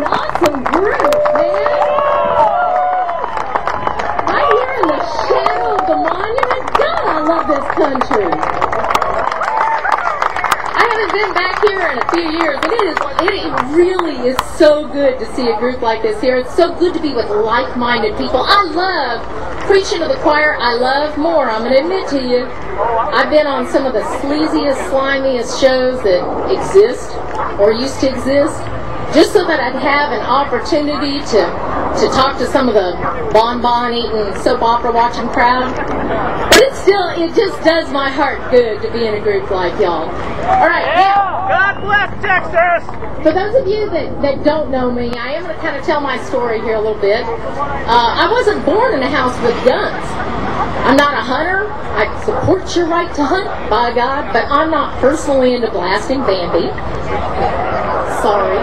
an awesome group, man. Right here in the shadow of the monument. God, I love this country. I haven't been back here in a few years, but it really is so good to see a group like this here. It's so good to be with like-minded people. I love preaching to the choir. I love more. I'm going to admit to you, I've been on some of the sleaziest, slimiest shows that exist or used to exist, just so that I'd have an opportunity to talk to some of the bonbon-eating, soap opera-watching crowd. But it just does my heart good to be in a group like y'all. All right, now, God bless Texas! for those of you that don't know me, I am going to kind of tell my story here a little bit. I wasn't born in a house with guns. I'm not a hunter. I support your right to hunt, by God, but I'm not personally into blasting Bambi. Sorry.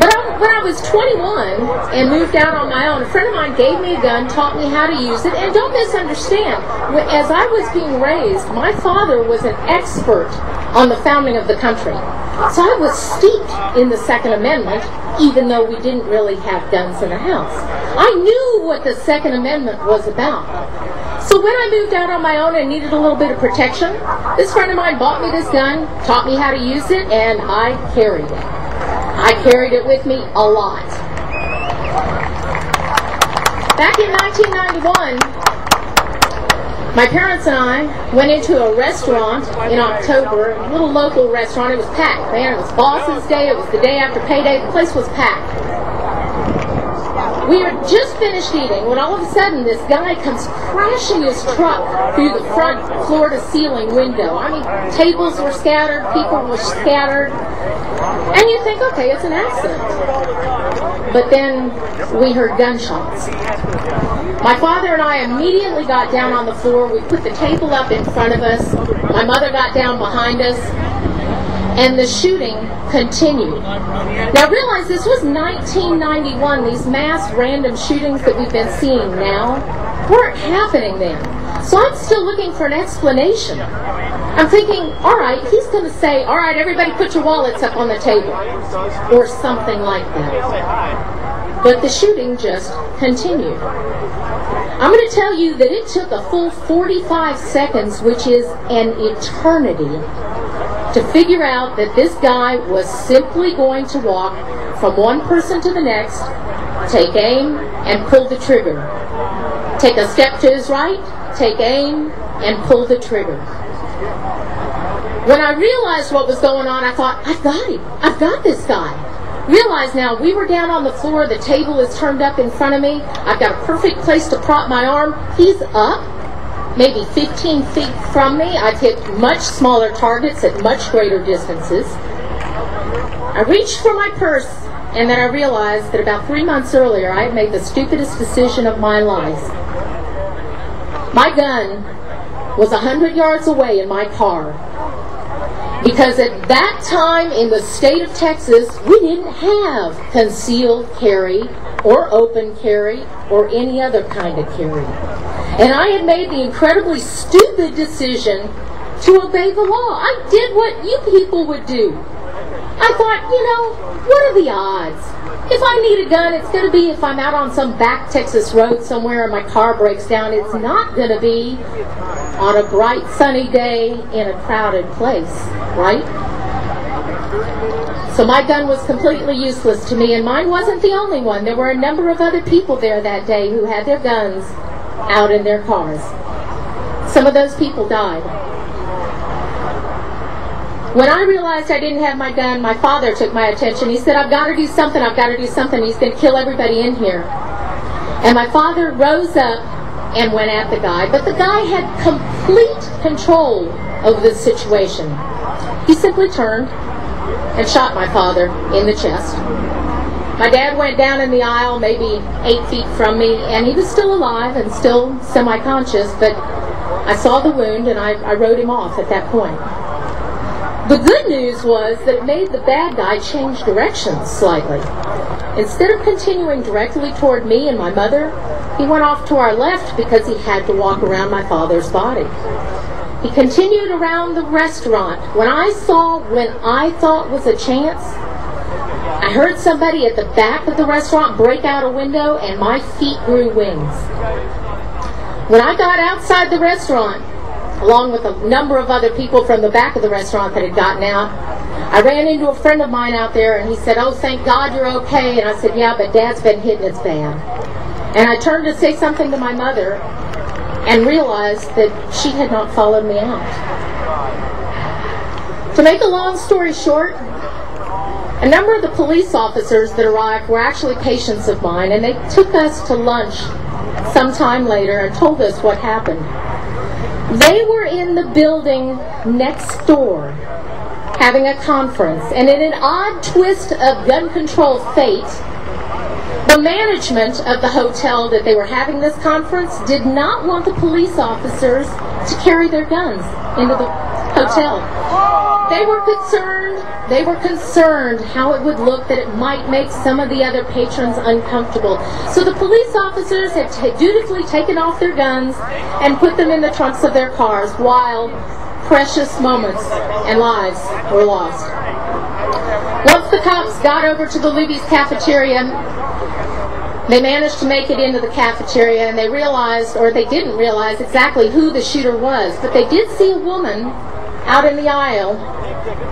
But when I was 21 and moved out on my own, a friend of mine gave me a gun, taught me how to use it, and don't misunderstand, as I was being raised, my father was an expert on the founding of the country. So I was steeped in the Second Amendment, even though we didn't really have guns in the house. I knew what the Second Amendment was about. So when I moved out on my own and needed a little bit of protection, this friend of mine bought me this gun, taught me how to use it, and I carried it. I carried it with me a lot. Back in 1991, my parents and I went into a restaurant in October, a little local restaurant. It was packed, man. It was Boss's Day. It was the day after payday. The place was packed. We were just finished eating when all of a sudden this guy comes crashing his truck through the front floor-to-ceiling window. I mean, tables were scattered, people were scattered. And you think, okay, it's an accident. But then we heard gunshots. My father and I immediately got down on the floor. We put the table up in front of us. My mother got down behind us. And the shooting continued. Now realize this was 1991. These mass random shootings that we've been seeing now weren't happening then. So I'm still looking for an explanation. I'm thinking, all right, he's going to say, all right, everybody put your wallets up on the table. Or something like that. But the shooting just continued. I'm going to tell you that it took a full 45 seconds, which is an eternity, to figure out that this guy was simply going to walk from one person to the next, take aim, and pull the trigger. Take a step to his right, take aim, and pull the trigger. When I realized what was going on, I thought, I've got him. I've got this guy. Realize now, we were down on the floor, the table is turned up in front of me, I've got a perfect place to prop my arm, he's up, maybe 15 feet from me. I've hit much smaller targets at much greater distances. I reached for my purse, and then I realized that about 3 months earlier, I had made the stupidest decision of my life. My gun was 100 yards away in my car. Because at that time in the state of Texas, we didn't have concealed carry or open carry or any other kind of carry. And I had made the incredibly stupid decision to obey the law. I did what you people would do. I thought, what are the odds? If I need a gun, it's going to be if I'm out on some back Texas road somewhere and my car breaks down. It's not going to be on a bright sunny day in a crowded place, right? So my gun was completely useless to me, and mine wasn't the only one. There were a number of other people there that day who had their guns out in their cars. Some of those people died. When I realized I didn't have my gun, my father took my attention. He said, I've got to do something, I've got to do something. He's going to kill everybody in here. And my father rose up and went at the guy, but the guy had complete control over the situation. He simply turned and shot my father in the chest. My dad went down in the aisle maybe 8 feet from me, and he was still alive and still semi-conscious, but I saw the wound and I wrote him off at that point. The good news was that it made the bad guy change directions slightly. Instead of continuing directly toward me and my mother, he went off to our left because he had to walk around my father's body. He continued around the restaurant. When I thought was a chance, a I heard somebody at the back of the restaurant break out a window, and my feet grew wings. When I got outside the restaurant, along with a number of other people from the back of the restaurant that had gotten out, I ran into a friend of mine out there, and he said, "Oh, thank God you're okay." And I said, "Yeah, but Dad's been hit and it's bad." And I turned to say something to my mother and realized that she had not followed me out. To make a long story short, a number of the police officers that arrived were actually patients of mine, and they took us to lunch sometime later and told us what happened. They were in the building next door having a conference, and in an odd twist of gun control fate, the management of the hotel that they were having this conference did not want the police officers to carry their guns into the hotel. They were concerned how it would look, that it might make some of the other patrons uncomfortable. So the police officers had dutifully taken off their guns and put them in the trunks of their cars while precious moments and lives were lost. Once the cops got over to the Luby's cafeteria, they managed to make it into the cafeteria, and they realized, or they didn't realize exactly who the shooter was, but they did see a woman out in the aisle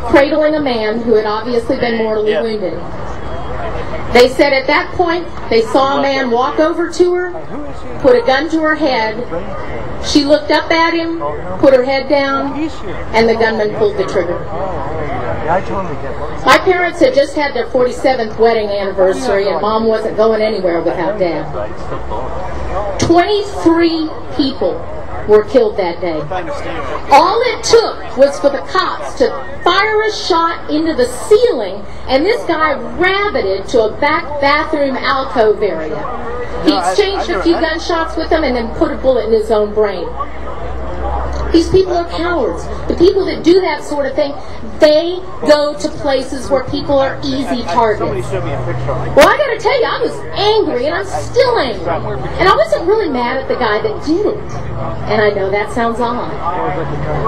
cradling a man who had obviously been mortally wounded. They said at that point they saw a man walk over to her, put a gun to her head. She looked up at him, put her head down, and the gunman pulled the trigger. My parents had just had their 47th wedding anniversary, and Mom wasn't going anywhere without Dad. 23 people were killed that day. All it took was for the cops to fire a shot into the ceiling, and this guy rabbited to a back bathroom alcove area. He exchanged a few gunshots with them and then put a bullet in his own brain. These people are cowards. The people that do that sort of thing, they go to places where people are easy targets. Well, I gotta tell you, I was angry, and I'm still angry. And I wasn't really mad at the guy that did it. And I know that sounds odd.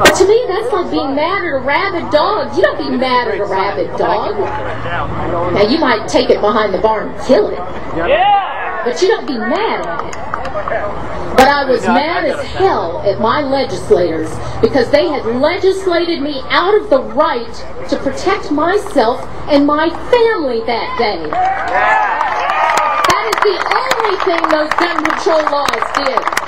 But to me, that's like being mad at a rabid dog. You don't be mad at a rabid dog. Now, you might take it behind the barn and kill it. But you don't be mad at it. But I was mad as hell at my legislators because they had legislated me out of the right to protect myself and my family that day. That is the only thing those gun control laws did.